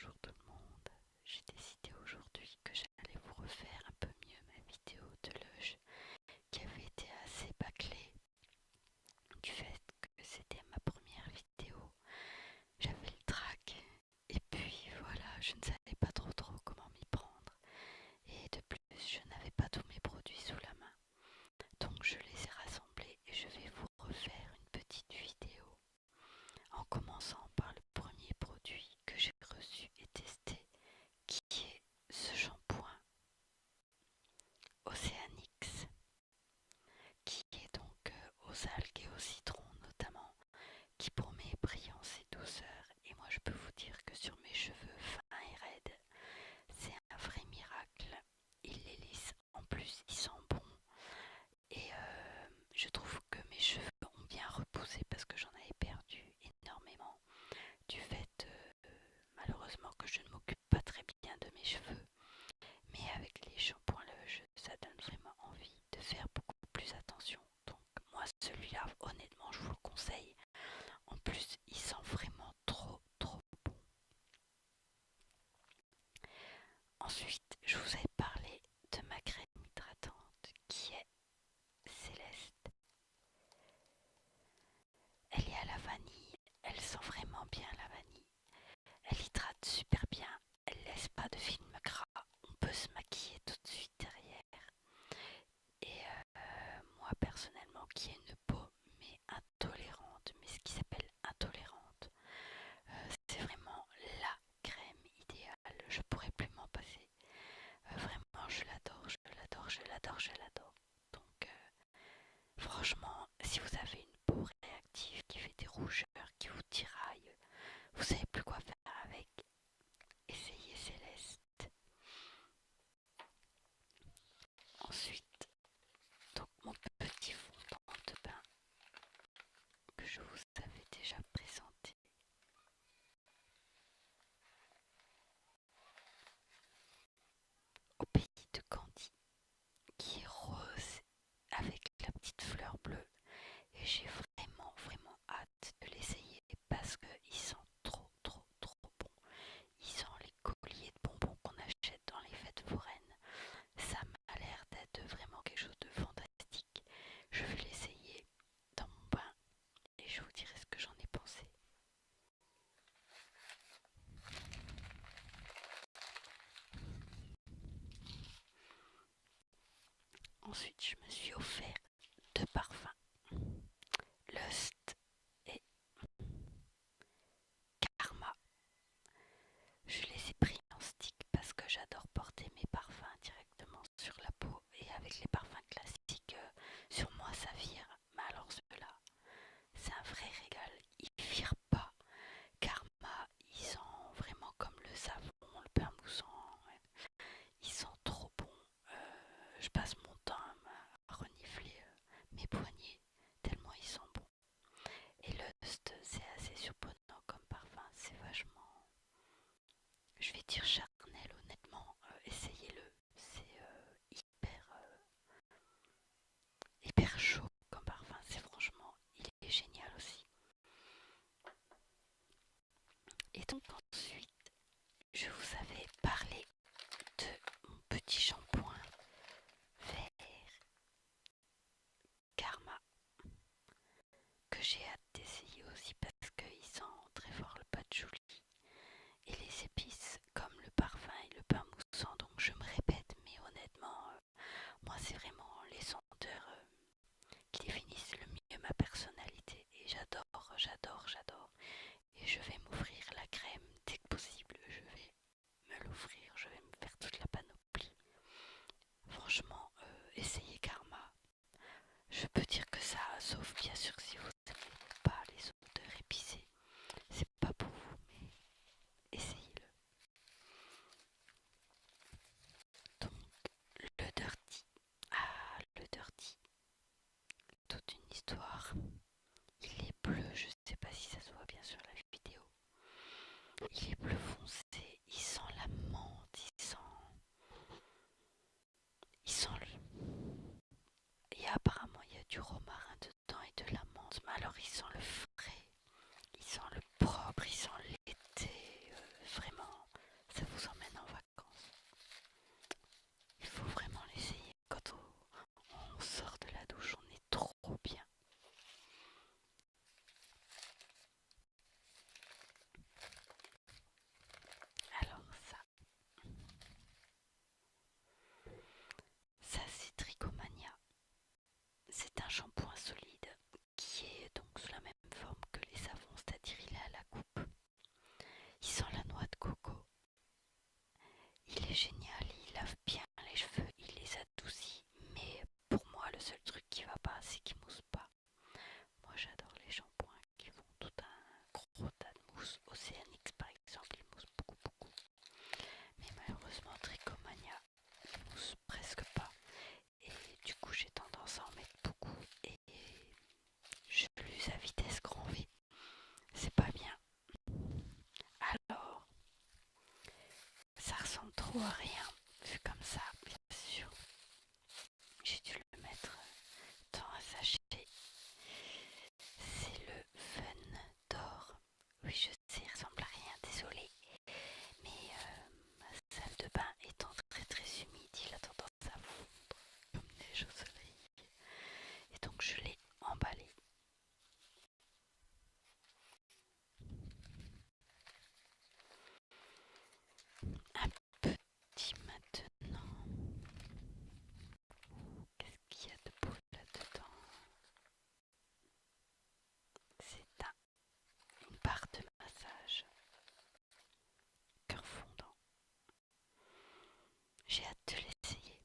Bonjour tout le monde. J'ai décidé aujourd'hui que j'allais vous refaire un peu mieux ma vidéo de luge qui avait été assez bâclée du fait que c'était ma première vidéo. J'avais le trac et puis voilà, je ne savais pas trop comment m'y prendre et de plus je n'avais pas tous mes produits sous la main. Donc je les ai rassemblés et je vais vous refaire une petite vidéo en commençant par le premier produit que j'ai reçu et testé, qui est ce shampoing Oceanix, qui est donc aux algues et au citron notamment, qui promet brillance et douceur. Et moi je peux vous dire que sur mes cheveux fins et raides, c'est un vrai miracle. Il les lisse, en plus il sent bon. Et je trouve que mes cheveux ont bien repoussé parce que j'en avais perdu énormément du fait malheureusement que je ne m'occupe pas très bien de mes cheveux. Mais avec les shampoings Luge, ça donne vraiment envie de faire beaucoup plus attention. Donc moi celui-là, honnêtement, je vous le conseille. En plus, il sent vraiment trop bon. Ensuite, je vous ai parlé de ma crème hydratante qui est Céleste. Elle est à la vanille, elle sent vraiment bien la vanille. Elle hydrate super bien, elle laisse pas de film gras. On peut se maquiller tout de suite derrière. Et moi personnellement qui ai une peau mais intolérante, mais ce qui s'appelle intolérante, c'est vraiment la crème idéale. Je pourrais plus m'en passer. Vraiment je l'adore, je l'adore, je l'adore, je l'adore. Donc franchement, si vous avez une peau réactive qui fait des rougeurs, qui vous tiraille, vous savez plus quoi faire avec, essayez Céleste. Ensuite, donc mon petit fond de bain que je vous avais déjà présenté. Au pays de Candy, qui est rose avec la petite fleur bleue. Et j'ai vraiment hâte de l'essayer parce qu'il sent trop bon. Il sent les colliers de bonbons qu'on achète dans les fêtes foraines. Ça m'a l'air d'être vraiment quelque chose de fantastique. Je vais l'essayer dans mon bain et je vous dirai ce que j'en ai pensé. Ensuite, je me suis offert deux parfums, Lust et Karma. Je les ai pris en stick parce que j'adore porter mes parfums directement sur la peau et avec les parfums classiques, sur moi ça vire. Mais alors ceux-là, c'est un vrai régal. Ils virent pas. Karma, ils sont vraiment comme le savon, le pain moussant. Ouais. Ils sont trop bons. Je passe mon temps à renifler mes poignets tellement ils sont bons. Et Lust, c'est assez surprenant comme parfum. C'est vachement, je vais dire charnel, honnêtement. Essayez-le. C'est hyper chaud comme parfum. C'est franchement, il est génial aussi. Et donc ensuite, je vous avais parlé de mon petit shampoing vert Karma que j'ai hâte d'essayer aussi parce qu'il sent très fort le patchouli et les épices comme le parfum et le pain moussant. Donc je me répète, mais honnêtement, moi c'est vraiment les senteurs qui définissent le mieux ma personnalité et j'adore. Et je vais m'offrir la crème dès que possible. Je vais me l'offrir, je vais me faire toute la panoplie. Franchement, essayez Karma. Je peux dire que ça, sauf bien sûr si vous n'aimez pas les odeurs épicées, c'est pas pour vous, mais essayez-le. Donc, le Dirty. Ah, le Dirty. Toute une histoire. Il est bleu, je sais pas si ça se voit bien sur la vidéo. Il est bleu foncé, il sent la menthe, il sent et apparemment il y a du romarin dedans et de la menthe, mais alors il sent le frais, il sent le propre, il sent l'été, vraiment. est génial, il lave bien les cheveux, il les adoucit, mais pour moi le seul truc qui va pas c'est qu'il mousse pas. Moi j'adore les shampoings qui font tout un gros tas de mousse. Océanix par exemple, il mousse beaucoup beaucoup. Mais malheureusement Tricomania, il mousse presque pas. Et du coup j'ai tendance à en mettre beaucoup et je l'use à vitesse grand V. C'est pas bien. Alors, ça ressemble trop à rien, vu comme ça, bien sûr. J'ai dû le mettre dans un sachet. C'est le Fun d'or. Oui, je sais, il ressemble à rien, désolé. Mais ma salle de bain étant très très humide, il a tendance à fondre comme neige au soleil. Et donc je l'ai emballé. Un petit maintenant. Qu'est-ce qu'il y a de beau là-dedans? C'est une barre de massage cœur fondant. J'ai hâte de l'essayer.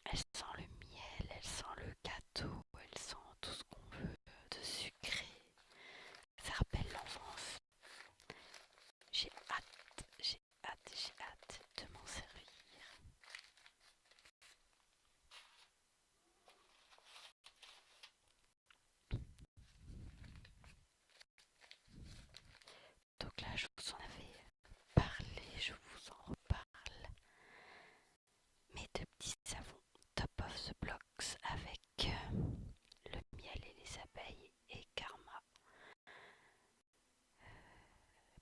Elle sent le miel, elle sent le gâteau, elle sent tout ce qu'on veut de sucré. Ça rappelle l'enfance. J'ai hâte, j'ai hâte, j'ai hâte de m'en servir. Donc là, je vous en avais parlé, je vous en reparle. Mes deux petits savons Top of the Blocks avec le miel et les abeilles et Karma.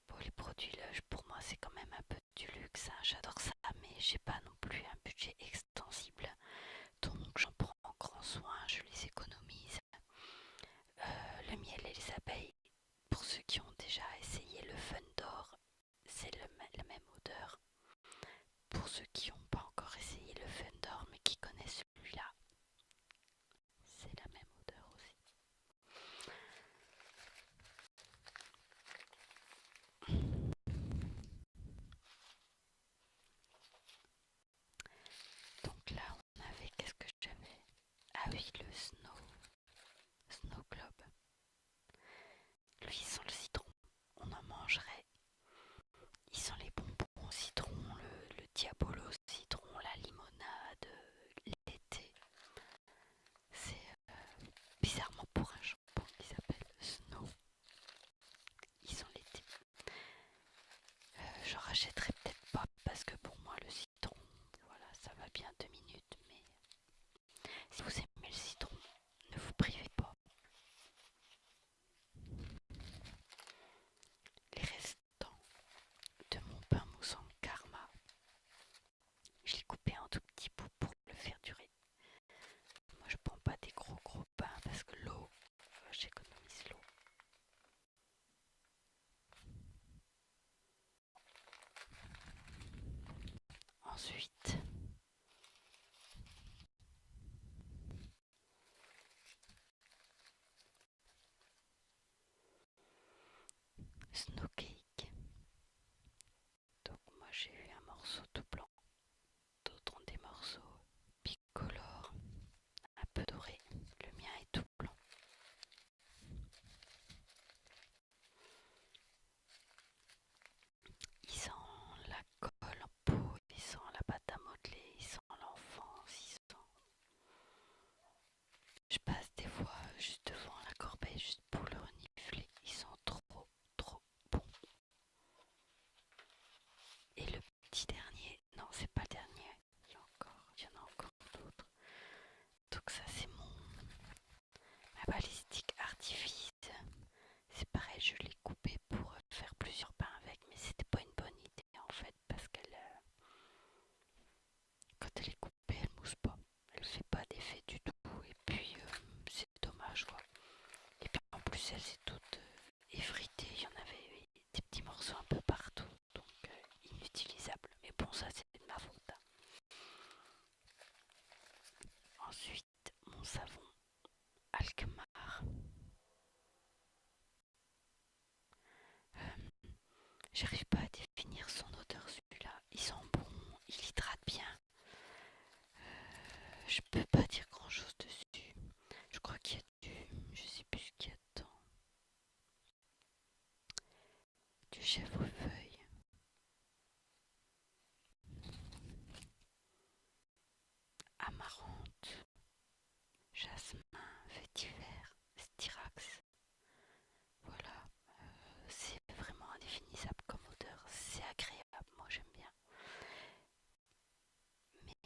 Pour les produits Lush, pour moi c'est quand même un peu du luxe, hein. J'adore ça, mais j'ai pas non plus un budget extensible, donc j'en prends grand soin, je les économise. Le miel et les abeilles, pour ceux qui ont déjà essayé le Fun d'or, c'est la même odeur. Pour ceux qui n'ont pas encore essayé le Fun d'or mais qui connaissent celui-là, c'est la même odeur aussi. Donc là on avait, qu'est-ce que j'avais? Ah oui, le Snow Globe. Lui il sent le citron, on en mangerait. Il sent les bonbons au citron, le diabolo au citron, la limonade, l'été. C'est bizarrement pour un shampoing qui s'appelle Snow. Ils sont l'été. J'en rachèterai peut-être pas parce que pour moi le citron, voilà, ça va bien 2 minutes. Mais si vous aimez le citron, ne vous privez pas. Les restants de mon pain moussant Karma, je l'ai coupé en tout petits bouts pour le faire durer. Moi je prends pas des gros pains parce que l'eau, j'économise l'eau. Ensuite, Snow Cake. Donc moi j'ai eu un morceau tout blanc, d'autres ont des morceaux bicolores, un peu dorés. Le mien est tout blanc. Il sent la colle en peau, il sent la pâte à modeler, il sent l'enfance, il sent... Je passe des fois juste devant la corbeille juste pour le renifler. Ils sont trop bons. Et le petit dernier, je peux pas dire grand chose dessus. Je crois qu'il y a je sais plus ce qu'il y a dedans, du chèvrefeuille, amarante, jasmin, vétiver, styrax. Voilà, c'est vraiment indéfinissable comme odeur, c'est agréable, moi j'aime bien. Mais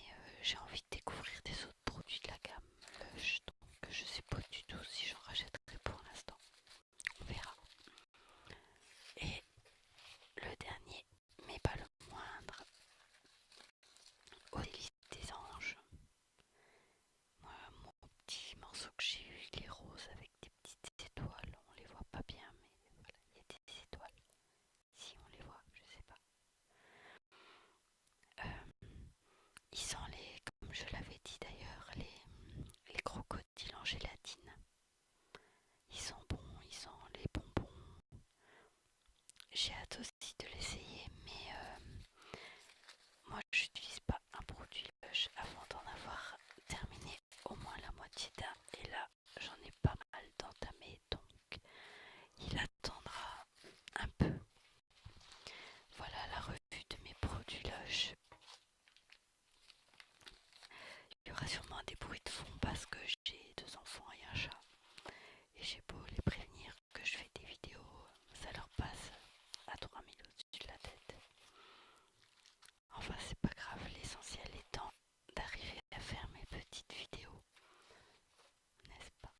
j'ai envie de découvrir des autres produits de la gamme Lush, donc je sais pas du tout si j'en rachèterai pour l'instant. On verra. Et le dernier, mais pas le moindre, au délice des anges. Moi, mon petit morceau que j'ai eu, il est rose avec des petites étoiles. On les voit pas bien, mais voilà, il y a des étoiles. Si on les voit, je sais pas. Il sent comme je l'avais dit d'ailleurs, les crocodiles en gélatine. Ils sont bons, ils sentent les bonbons. J'ai hâte aussi de l'essayer, mais moi j'utilise pas un produit Lush avant d'en avoir terminé au moins la moitié d'un. Et là, j'en ai pas mal d'entamé, donc il attendra un peu. Voilà la revue de mes produits Lush. Il y aura sûrement des bruits de fond parce que j'ai 2 enfants et un chat. Et j'ai beau les prévenir que je fais des vidéos, ça leur passe à 3000 au-dessus de la tête. Enfin, c'est pas grave, l'essentiel étant d'arriver à faire mes petites vidéos, n'est-ce pas?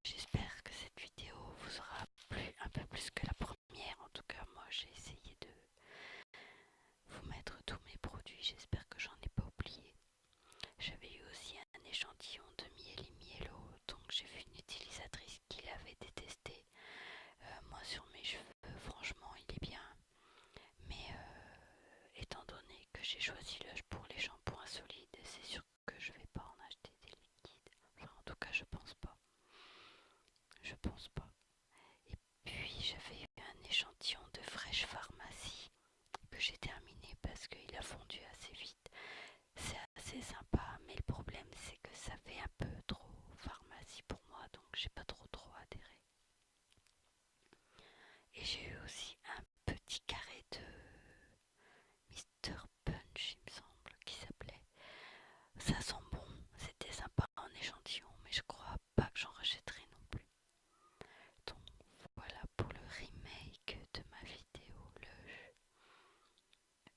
J'espère que cette vidéo vous aura plu un peu plus que la première. En tout cas, moi j'ai essayé de vous mettre tous mes produits. J'espère que j'en ai pas oublié. J'avais eu aussi un échantillon de miel et mielo, donc j'ai vu une utilisatrice qui l'avait détesté. Moi sur mes cheveux, franchement, il est bien. Mais étant donné que j'ai choisi Lush pour les shampoings solides, c'est sûr que je vais pas en acheter des liquides. Enfin, en tout cas, je pense pas. Je pense pas. Et puis, j'avais eu un échantillon de fraîche pharmacie que j'ai terminé parce qu'il a fondu assez vite. C'est assez sympa, mais le problème c'est que ça fait un peu trop pharmacie pour moi, donc j'ai pas trop adhéré. Et j'ai eu aussi un petit carré de Mr Punch, il me semble, qui s'appelait. Ça sent bon, c'était sympa en échantillon, mais je crois pas que j'en rachèterai non plus. Donc voilà pour le remake de ma vidéo Lush.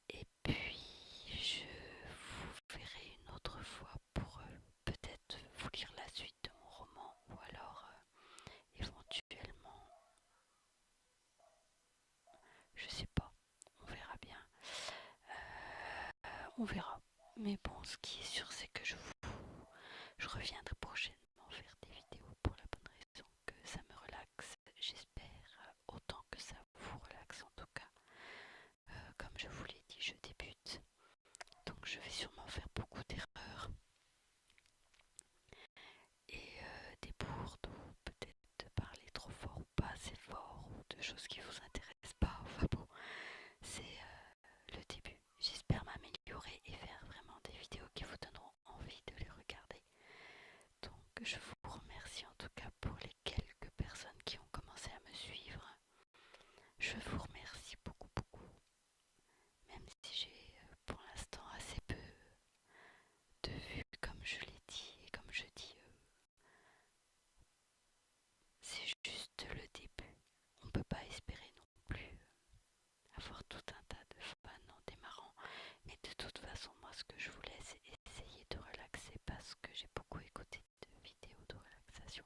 Et puis je vous verrai une autre fois pour peut-être vous lire la suite de mon roman ou alors éventuellement, je sais pas, on verra bien. On verra. Mais bon, ce qui est sûr, c'est que je reviendrai prochainement faire des vidéos pour la bonne raison que ça me relaxe. J'espère autant que ça vous relaxe en tout cas. Comme je vous l'ai dit, je débute. Donc je vais sûrement faire beaucoup d'erreurs et des bourdes ou peut-être de parler trop fort ou pas assez fort ou de choses qui vous intéressent pas. Enfin bon, c'est le début. J'espère m'améliorer et faire vraiment des vidéos qui vous donneront envie de les regarder. Donc je vous remercie en tout cas pour les quelques personnes qui ont commencé à me suivre. Je vous remercie beaucoup, même si j'ai pour l'instant assez peu de vues comme je l'ai dit et comme je dis, c'est juste le début. On ne peut pas espérer non plus avoir tout un tas de fans en démarrant. Mais de toute façon, moi ce que je voulais c'est essayer de relaxer parce que j'ai beaucoup écouté de vidéos de relaxation.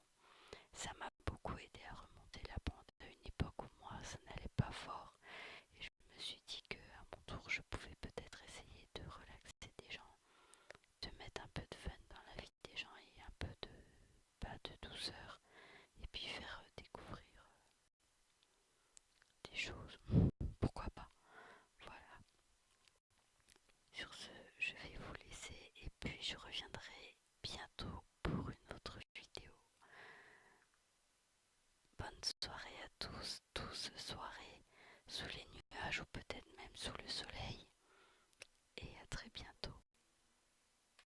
Ça m'a beaucoup aidé à remonter la pente à une époque où moi ça n'allait pas fort. Et je me suis dit qu'à mon tour je pouvais peut-être essayer de relaxer des gens, de mettre un peu de fun dans la vie des gens et un peu de, pas de douceur. Et puis faire découvrir des choses. Pourquoi pas? Voilà. Sur ce, je vais vous laisser et puis je reviendrai bientôt pour une autre vidéo. Bonne soirée à tous, douce soirée sous les nuages ou peut-être même sous le soleil. Et à très bientôt.